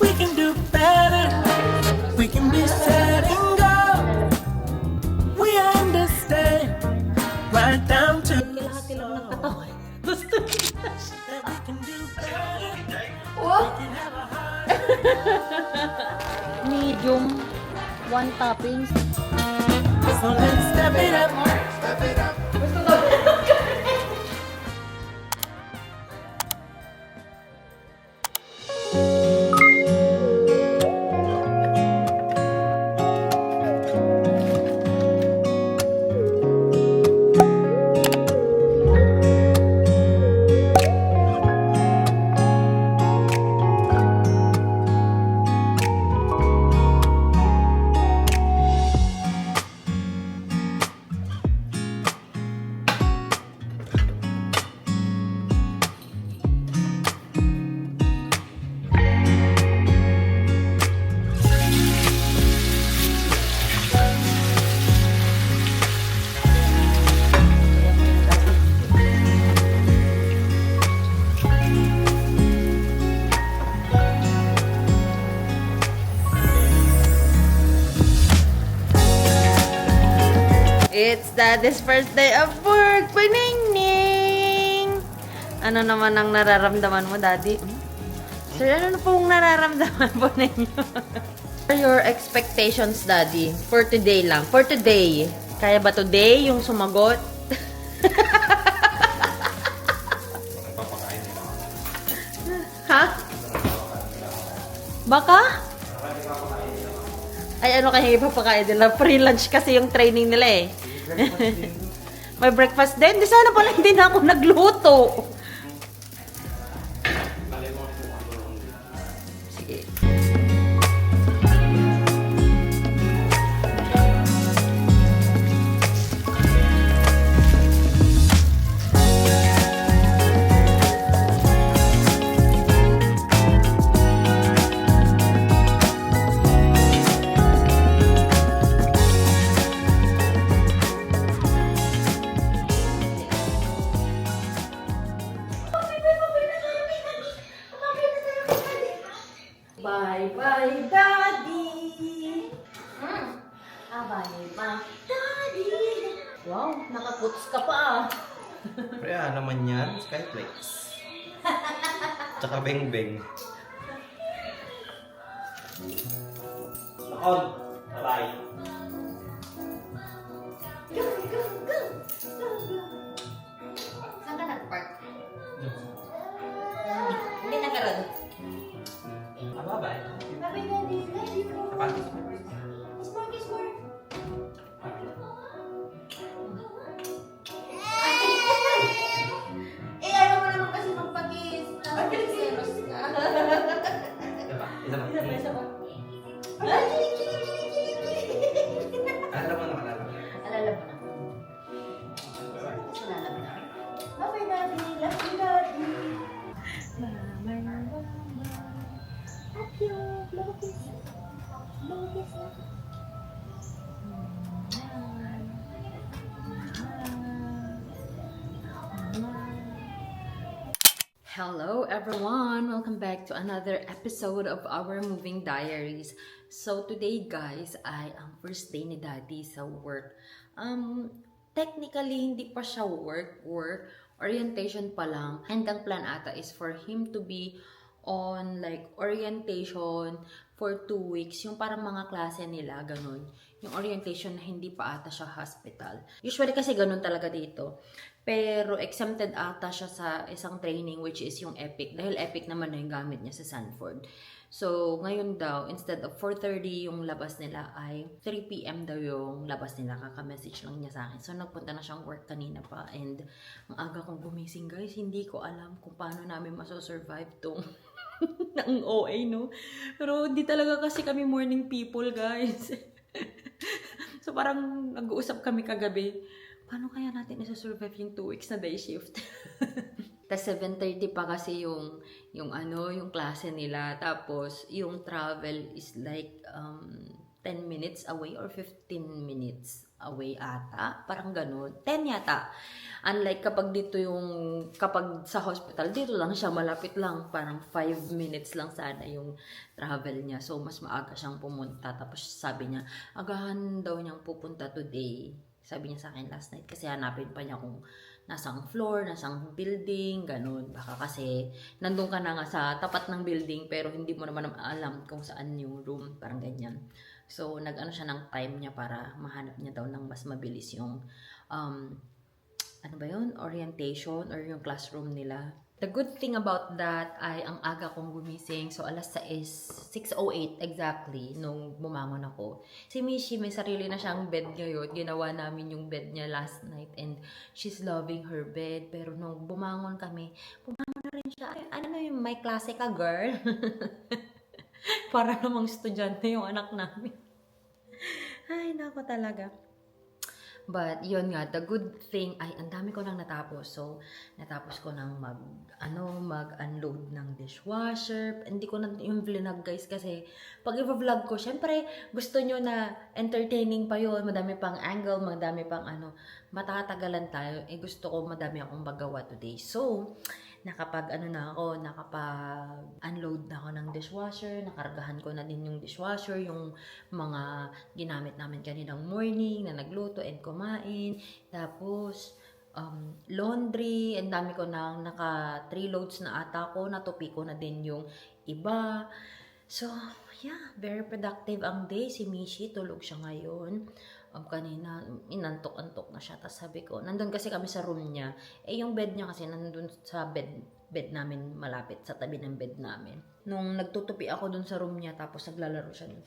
We can do better. We can be setting go. We understand. Right down to Kalahati lang ng katawan. Gusto nila. that we can do better. Oh! We can have a heart. Medium. 1 toppings. So let's step it up. It's Daddy's first day of work. Piningning! Ano naman ang nararamdaman mo, Daddy? Sir, ano na pong nararamdaman po ninyo? What are your expectations, Daddy? For today lang. For today. Kaya ba today yung sumagot? Ha? Baka? Ay, ano kaya ipapakain nila? Free lunch kasi yung training nila eh. May breakfast din. Di sana pala hindi na ako nagluto. Sige. Bye-bye, Daddy! Bye-bye, Daddy! Wow, nakaputs ka pa ah. Kaya naman yan, Skyflex. Tsaka beng-beng. On! Bye-bye! Go, go, go! Go, go! Saan ka nag-park? Hindi nakaroon. Bye-bye! Bye-bye, Daddy! Love you! Apa? Kiss more, kiss more! Eh, ayaw mo naman kasi magpag-kiss. Nakapag-selos ka. Isa pa? Isa pa. Ay, kili. Alala mo naman, alala mo. Alala mo na. Bye-bye. Alala mo na. Bye-bye, Daddy. Love you, Daddy. Mama. Love you. Blow a kiss. Blow a kiss. Hello everyone! Welcome back to another episode of our Moving Diaries. So today guys ay ang first day ni Daddy sa work. Technically hindi pa siya work, orientation pa lang. And ang plan ata is for him to be on like orientation for 2 weeks. Yung parang mga klase nila, ganun. Yung orientation na hindi pa ata siya hospital. Usually kasi ganun talaga dito. Pero exempted ata siya sa isang training which is yung EPIC. Dahil EPIC naman na yung gamit niya sa Sanford. So, ngayon daw, instead of 4:30 yung labas nila ay 3 p.m. daw yung labas nila. Kaka-message lang niya sa akin. So, nagpunta na siyang work kanina pa. And, ang aga kong gumising guys, hindi ko alam kung paano namin masosurvive tong ng OA, no? Pero, hindi talaga kasi kami morning people, guys. So, parang nag-uusap kami kagabi. Paano kaya natin isa-survive yung 2 weeks na day shift? Tapos 7:30 pa kasi yung klase nila. Tapos yung travel is like 10 minutes away or 15 minutes away ata. Parang ganun. 10 yata. Unlike kapag sa hospital, dito lang siya, malapit lang. Parang 5 minutes lang sana yung travel niya. So, mas maaga siyang pumunta. Tapos sabi niya, agahan daw niyang pupunta today. Sabi niya sa akin last night. Kasi hanapin pa niya kung nasang floor, nasang building, ganun. Baka kasi nandun ka na nga sa tapat ng building pero hindi mo naman alam kung saan yung room. Parang ganyan. So, nag-ano siya ng time niya para mahanap niya daw ng mas mabilis yung ano ba yun? Orientation or yung classroom nila. The good thing about that ay ang aga kong gumising. So, alas 6:08 exactly nung bumangon ako. Si Mishi, may sarili na siyang bed ngayon. Ginawa namin yung bed niya last night and she's loving her bed. Pero nung bumangon na rin siya. Ay, ano yung may klase ka, girl? Para namang estudyante yung anak namin. Ay, nako talaga. But, yun nga, the good thing, ay, ang dami ko nang natapos. So, natapos ko nang mag-unload ng dishwasher. Hindi ko na yung vlog, guys, kasi pag i-vlog ko, syempre, gusto nyo na entertaining pa yun. Madami pang angle, madami pang matatagalan tayo. Gusto ko madami akong magawa today. So, nakapag-unload na ako ng dishwasher, nakargahan ko na din yung dishwasher, yung mga ginamit namin kaninang morning na nagluto and kumain. Tapos, laundry, and dami ko na naka 3 loads na ata ko, natupi ko na din yung iba. So, yeah, very productive ang day. Si Mishi, tulog siya ngayon. Kanina, inantok-antok na siya. Tapos sabi ko, nandun kasi kami sa room niya. Yung bed niya kasi nandun sa bed namin malapit, sa tabi ng bed namin. Nung nagtutupi ako dun sa room niya, tapos naglalaro siya dun.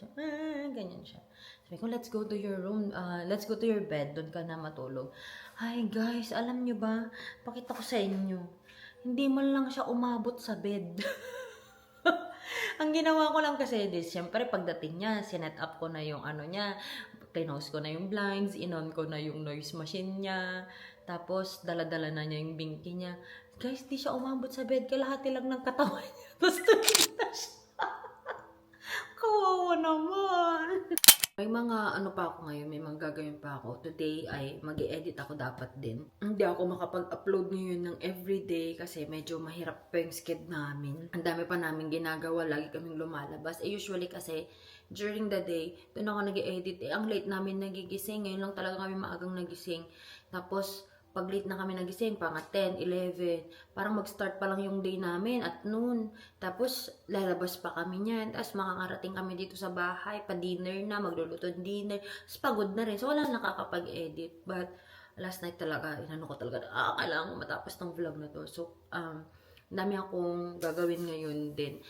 Ganyan siya. Sabi ko, let's go to your room. Let's go to your bed. Dun ka na matulog. Hi guys, alam niyo ba? Pakita ko sa inyo. Hindi man lang siya umabot sa bed. Ang ginawa ko lang kasi, siyempre pagdating niya, sinet up ko na yung niya, close ko na yung blinds, inon ko na yung noise machine niya, tapos dala-dala na niya yung binky niya. Guys, di siya umabot sa bed, kalahati lang ng katawan niya. Tapos tumita siya. Kawawa naman. May mga pa ako ngayon, may mga gagawin pa ako. Today ay mag-i-edit ako dapat din. Hindi ako makapag-upload ngayon ng everyday kasi medyo mahirap pa yung sked namin. Ang dami pa namin ginagawa, lagi kaming lumalabas. Usually kasi during the day, doon ako nag-i-edit. Ang late namin nagigising. Ngayon lang talaga kami maagang nagising. Tapos, pag late na kami nagising, pang 10, 11, parang mag-start pa lang yung day namin at noon. Tapos, lalabas pa kami niyan. Tapos, makakarating kami dito sa bahay, pa-dinner na, magluluto ng dinner. Tapos, pagod na rin. So, wala nakakapag-edit. But, last night talaga, inano ko talaga, kailangan ko matapos ng vlog na to. So, dami akong gagawin ngayon din.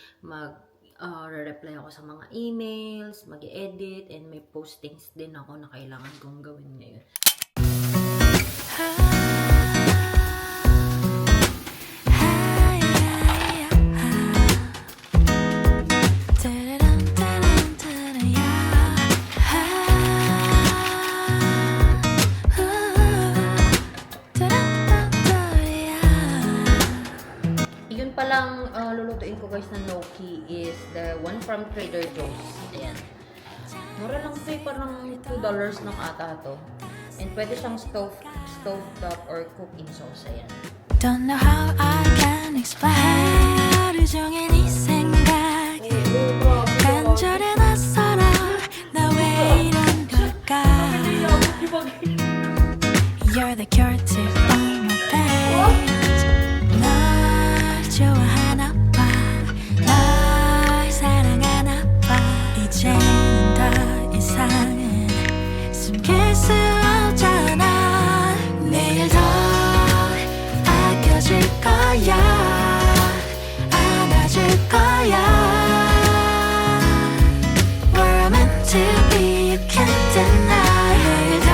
Re-reply ako sa mga emails, mag-edit, and may postings din ako na kailangan kong gawin ngayon. Yun palang lulutuin ko guys na gnocchi is the one from Trader Joe's. Ayan. Mura lang ito, parang $2 lang ata to. And pwede siyang stove top or cooking sauce. Ayan. Don't know how I can explain. 하루 종일 네 생각에 간절해 낯설어. 나 왜 이런 걸까? You're the cure to all my pains. 널 좋아하나 봐. 널 사랑하나 봐. 이제는 더 이상은 숨길 수 없잖아. 내일 더 아껴줄 거야. 안아줄 거야. We're meant to be, you can't deny. 내일 더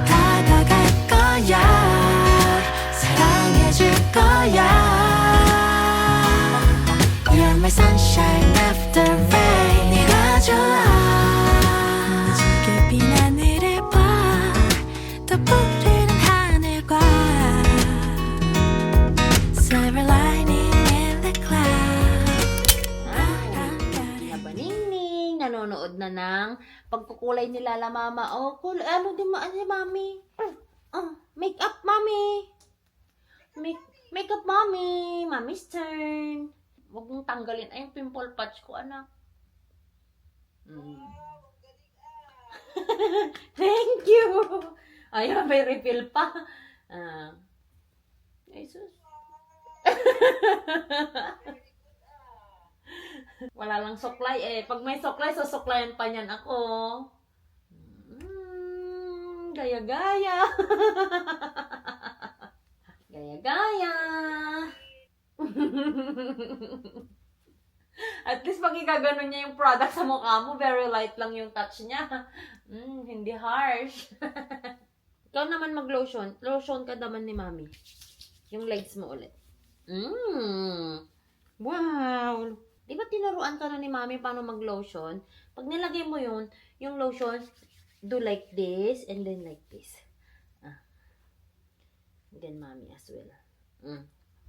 다가갈 거야. 사랑해줄 거야. You're my sunshine after rain. 네가 좋아. 늦게 빈 하늘을 봐. 더 푸르른 하늘과 silver lining in the cloud. Nabaningning, nanonood na ng pagkukulay ni Lala Mama. Oh, ano din si Mami? Oh, makeup, Mami. Makeup, Mami. Mommy's turn. Huwag mong tanggalin. Ay, yung pimple patch ko, anak. Thank you. Ayun, may refill pa. Ay, sus. Wala lang supply eh. Pag may supply, susuklayan pa niyan ako. Gaya-gaya. Gaya-gaya. At least pag igaganon niya yung product sa mukha mo, very light lang yung touch niya. Hindi harsh. Ikaw naman mag-lotion. Lotion ka naman ni Mami. Yung legs mo ulit. Wow! Di ba tinuruan ka na ni Mami paano mag-lotion? Pag nilagay mo yun, yung lotion, do like this and then like this. Then Mami as well.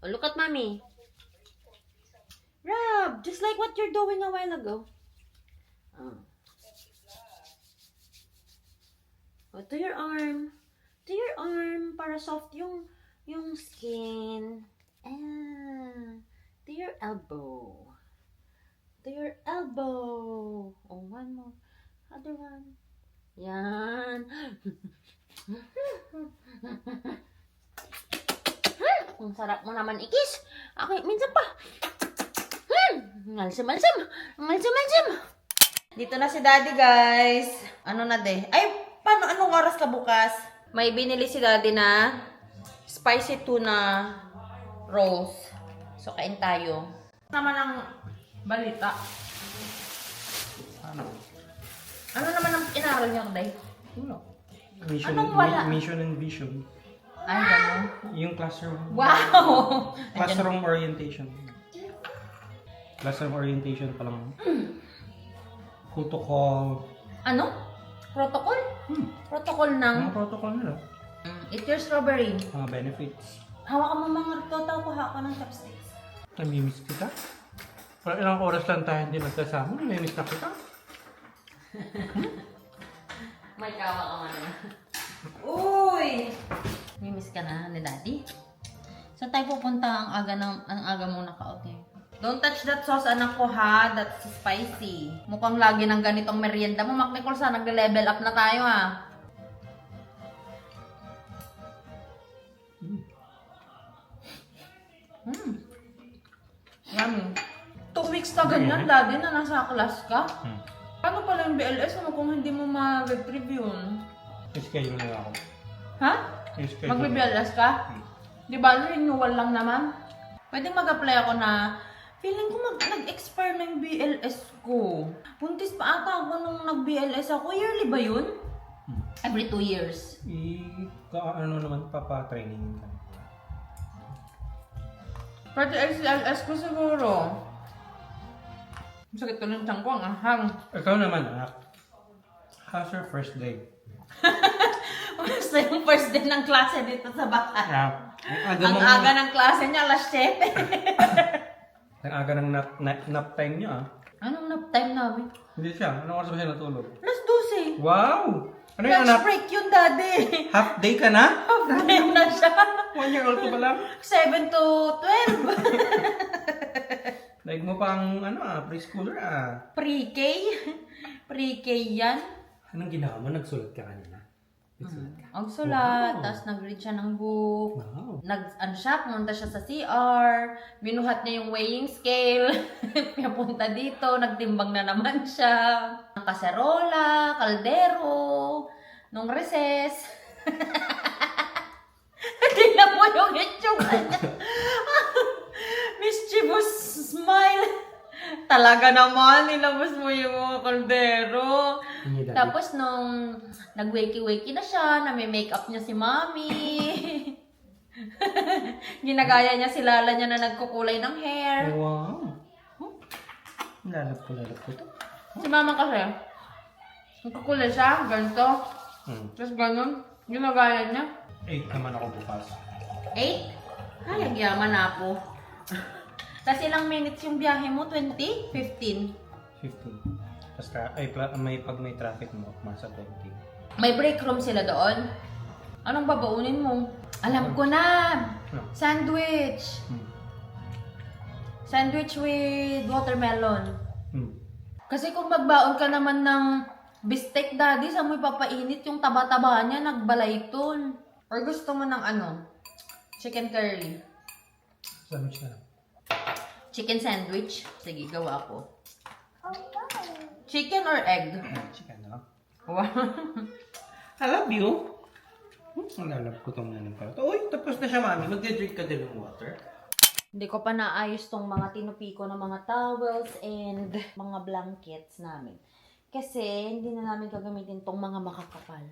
Oh, look at Mami. Rub! Just like what you're doing a while ago. Oh, to your arm. To your arm. Para soft yung skin. To your elbow. To your elbow. Oh, one more. Other one. Yan. Ang sarap mo naman ikis. Okay, minsan pa. Malsam. Dito na si Daddy, guys. Ano na de? Ay, anong oras ka bukas? May binili si Daddy na spicy tuna rolls. So, kain tayo. Naman ang balita. Ano naman ang inaral niya, Day? Wala. Anong wala? Mission and vision. Ay, gano'n. Yung classroom. Wow! Classroom orientation. Classroom orientation pa lang. Protocol. Ano? Protocol? Protocol ng... Mga protocol nila. Eat your strawberry. Mga benefits. Hawakan mo mga rito. Kuha ka ng chopsticks. Namimiss kita. Parang ilang oras lang tayo hindi nagkasama. Namimiss na kita. May kawa ka man na. Uy! Mimiss ka na ni Daddy? Saan tayo pupunta ang aga mo naka-out eh? Don't touch that sauce, anak ko ha. That's spicy. Mukhang lagi ng ganitong merienda mo. Mac Nicole, sana nag-level up na tayo ha. Yummy. 2 weeks ka ganyan, Daddy, na nasa class ka? Paano pala yung BLS mo kung hindi mo ma-retrieve yun? I-schedule na ako. Ha? I-schedule. Magbe-BLS ka? Di ba, renewal lang naman? Pwede mag-apply ako na feeling ko nag-expire na yung BLS ko. Buntis pa ata ako nung nag-BLS ako. Yearly ba yun? Every 2 years. Ano naman, papa-training ka. Pwede LCLS ko siguro. Masakit ko ng tiyan ko, ang ahang. Ikaw naman, anak. How's your first day? Basta yung first day ng klase dito sa bahay. Ang Ang aga ng klase niya, alas 7. Ang aga ng nap time niya, ah. Anong nap time namin? Hindi siya. Anong oras ba siya natulog? Alas 12. Wow! Ano yung Lunch anak? break yun, Daddy. Half day ka na? Half-day na siya. 1 year old ka pa lang? 7 to 12. Like mo pang, preschooler, Pre-K? Pre-K yan? Anong ginawa mo? Nagsulat ka kanina? Nagsulat ka? Ang sulat, Wow. tapos nag-read siya ng book. Wow. Pumunta siya sa CR, binuhat niya yung weighing scale, pumunta dito, nagtimbang na naman siya. Ang kaserola, kaldero, nung recess. Tingnan mo yung itsura niya. Mischievous smile. Talaga naman, nilabas mo yung mga kaldero. Tapos nung nag-wakey-wakey na siya, nami-makeup niya si Mami. Ginagaya niya si Lala niya na nagkukulay ng hair. Wow. Lalap ko to. Si Mama kasi, nagkukulay siya, ganito. Tapos ganun, ginagaya niya. 8 naman ako bukas. 8? Ay, yaman na po. Tapos ilang minutes yung biyahe mo? 20? 15? 15. Tapos pag may traffic mo, masa 20. May break room sila doon. Anong babaunin mo? Alam ko na! No. Sandwich! Sandwich with watermelon. Kasi kung magbaon ka naman ng bistek, daddy, saan mo ipapainit yung taba-taba niya, nagbalayton. Or gusto mo ng ano? Chicken curry. Sandwich na lang. Chicken sandwich? Sige, gawa ko. Chicken or egg? Chicken na lang. Wow. I love you. Ang lalab ko itong nanin pala. Uy, tapos na siya, mami. Magdidrink ka din ng water. Hindi ko pa naayos tong mga tinupiko ng mga towels and mga blankets namin. Kasi hindi na namin gagamitin tong mga makakapal.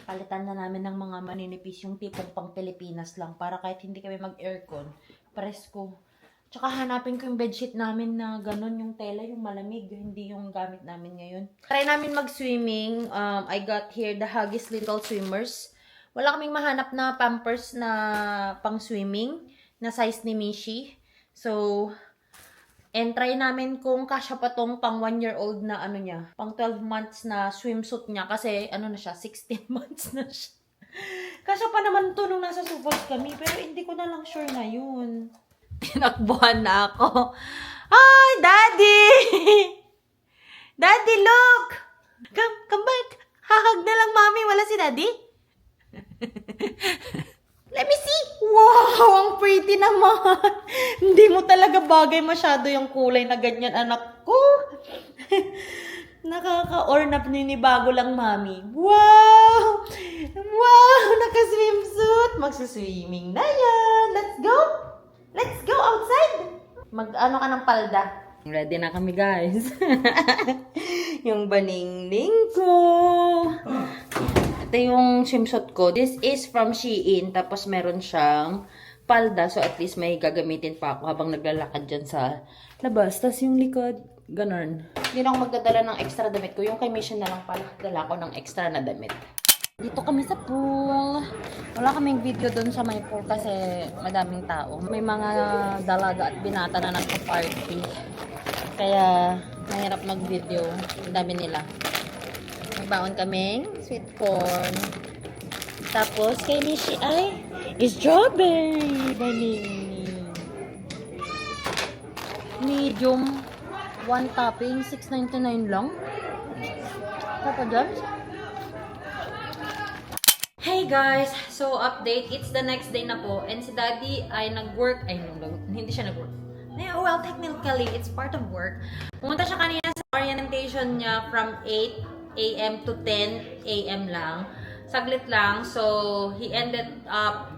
Palitan na namin ng mga maninipis, yung tipong pang Pilipinas lang para kahit hindi kami mag-aircon, presko. Tsaka hanapin ko yung bedsheet namin na ganun, yung tela, yung malamig, hindi yung gamit namin ngayon. Try namin mag-swimming. I got here the Huggies Little Swimmers. Wala kaming mahanap na pampers na pang-swimming na size ni Mishi. So, and try namin kung kasya pa tong pang 1-year-old na ano niya, pang 12 months na swimsuit niya kasi ano na siya, 16 months na siya. Kasya pa naman to nung nasa Supos kami, pero hindi ko na lang sure na yun. Tinakbuhan na ako. Hi, Daddy! Daddy, look! Come back! Hahag na lang, Mami. Wala si Daddy? Let me see! Wow! Ang pretty naman! Hindi mo talaga bagay masyado yung kulay na ganyan, anak ko. Nakaka-ornap, ninibago lang, Mami. Wow! Wow! Naka-swimsuit! Magsuswimming na yan! Let's go! Let's go outside! Mag-ano ka ng palda? Ready na kami, guys. Yung baningning ko. Ito yung swimsuit ko. This is from Shein. Tapos meron siyang palda. So at least may gagamitin pa ako habang naglalakad dyan sa labas. Tapos yung likod, ganun. Hindi na ako magdadala ng extra damit ko. Yung kay Mission na lang pala. Dala ko ng extra na damit. Dito kami sa pool. Wala kaming video doon sa may pool kasi madaming tao. May mga dalaga at binata na nagpa-party. Kaya mahirap mag-video. Ang dami nila. Magbaon kaming sweet corn. Tapos kay Mishi ay strawberry banana. Medium 1 topping, 6.99 lang. Papa John's. Hey guys! So, update. It's the next day na po. And si Daddy ay nag-work. Ay, hindi siya nag-work. Well, technically, it's part of work. Pumunta siya kanina sa orientation niya from 8 a.m. to 10 a.m. lang. Saglit lang. So, we ended up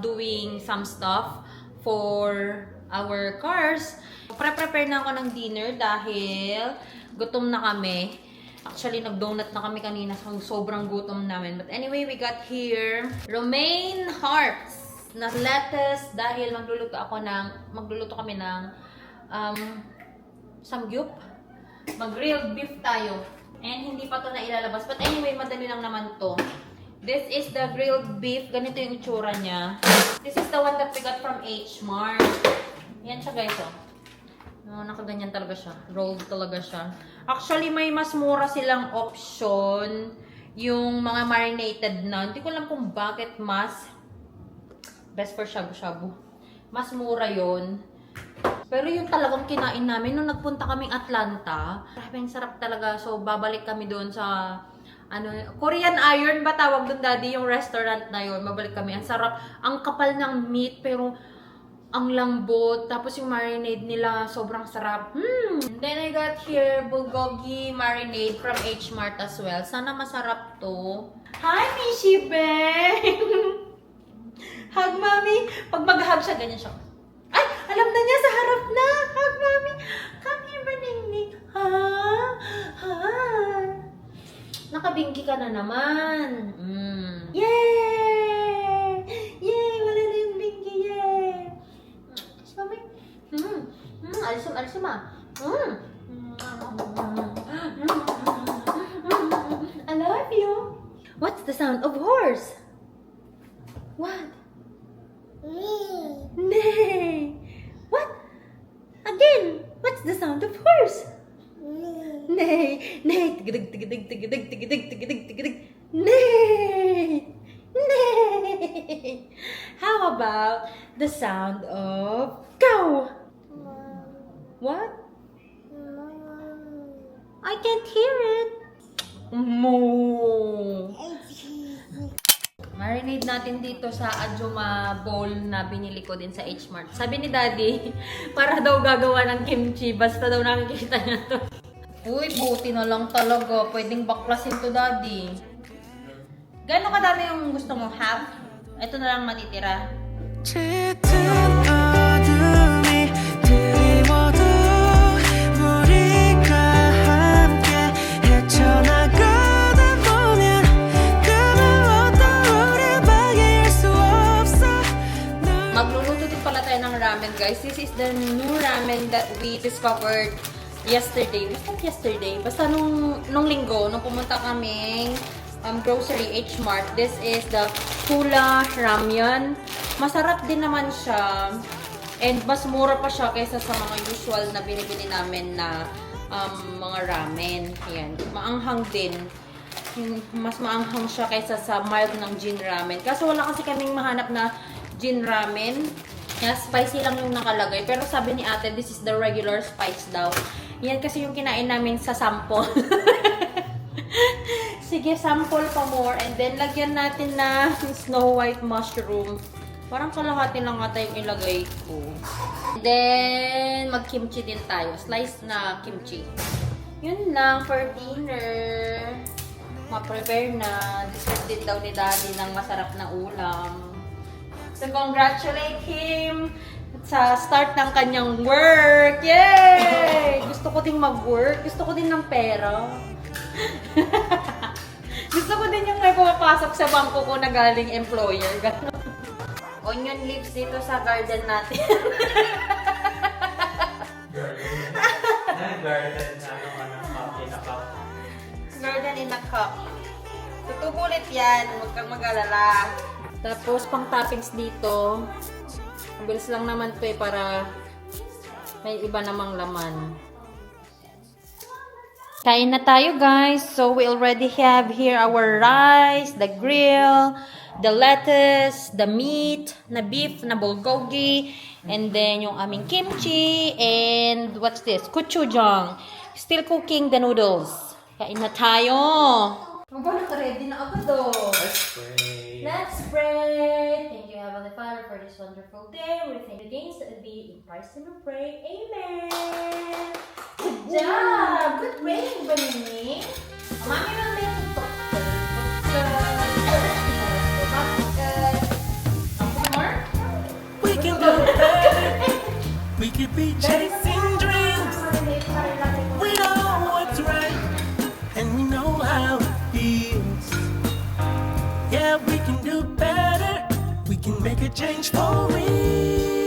doing some stuff for our cars. Prepare na ako ng dinner dahil gutom na kami. Actually, nag-donut na kami kanina. Sobrang gutom namin. But anyway, we got here romaine hearts na lettuce dahil magluluto kami ng samgyup. Mag-grilled beef tayo. And hindi pa to na ilalabas. But anyway, madali lang naman to. This is the grilled beef. Ganito yung itsura niya. This is the one that we got from H Mart. Yan siya, guys, oh. Nakaganyan talaga siya. Rolled talaga siya. Actually, may mas mura silang option. Yung mga marinated na. Hindi ko alam kung bakit mas best for shabu-shabu. Mas mura yon. Pero yung talagang kinain namin nung nagpunta kaming Atlanta, grabe ang sarap talaga. So, babalik kami doon sa Korean Iron ba tawag doon, Daddy? Yung restaurant na yun. Babalik kami. Ang sarap. Ang kapal ng meat, pero ang lambot. Tapos yung marinade nila, sobrang sarap. Then I got here bulgogi marinade from H Mart as well. Sana masarap to. Hi, Mishi Beng! Hug, Mami. Pag mag-hug siya, ganyan siya. Ay! Alam na niya, sa harap na! Hug, Mami! Come here, Baningning. Ha? Nakabingki ka na naman. Yay! Yay! Wala na yung bingki. Yay! Mami. Alisim, I love you. What's the sound of horse? What? Neigh. What? Again. What's the sound of horse? Nay! Nay! Tigidig, tigidig, tigidig, tigidig, tigidig, tigidig. Nay! Nay! How about the sound of cow? What? I can't hear it. Moo! Marinade natin dito sa Ajuma bowl na binili ko din sa H-Mart. Sabi ni Daddy, para daw gagawa ng kimchi, basta daw nakikita niya to. Uy, buti na lang talaga. Pwedeng baklasin to, Daddy. Gano'n kadami yung gusto mo? Half? Ito na lang matitira. 짙은 어둠이 드리워도 우리가 함께 헤쳐나가다 보면 그무엇도 우릴 방해할 수 없어 Magluluto din pala tayo ng ramen, guys. This is the new ramen that we discovered yesterday. Basta yesterday. Basta nung linggo, nung pumunta kaming grocery H-Mart. This is the Kula Ramyun. Masarap din naman siya. And mas mura pa siya kaysa sa mga usual na binibili namin na mga ramen. Ayan. Maanghang din. Mas maanghang siya kaysa sa mild ng Jin ramen. Kaso wala kasi kaming mahanap na Jin ramen. Kaya spicy lang yung nakalagay. Pero sabi ni ate, this is the regular spice daw. Yan kasi yung kinain namin sa sample. Sige, sample pa more. And then, lagyan natin na Snow White mushroom. Parang kalahati lang ata yung ilagay ko. And then, mag-kimchi din tayo. Slice na kimchi. Yun lang for dinner. Ma-prepare na. Dessert din daw ni Daddy ng masarap na ulam. So, congratulate him sa start ng kanyang work. Yay! Gusto ko din mag-work. Gusto ko din ng pera. Gusto ko din yung may pumapasok sa bangko ko na galing employer. Ganun. Onion leaves dito sa garden natin. Garden in a cup. Tutubo ulit yan. Huwag kang mag-alala. Tapos, pang toppings dito. Ang bilis lang naman ito para may iba namang laman. Kain na tayo, guys. So, we already have here our rice, the grill, the lettuce, the meat, na beef, na bulgogi, and then yung aming kimchi, and what's this? Gochujang. Still cooking the noodles. Kain na tayo. Ang ba, naka-ready na agad, oh. Let's pray. Let's pray. Thank you, Heavenly Father, for this wonderful day. We thank you against thee. In Christ's name we pray. Amen. Good job. Good rain, Benny. Mami will make it more. We can do better. We could be chasing dreams. We know what's right, and we know how it feels. Yeah, we can do better. We can make a change for real.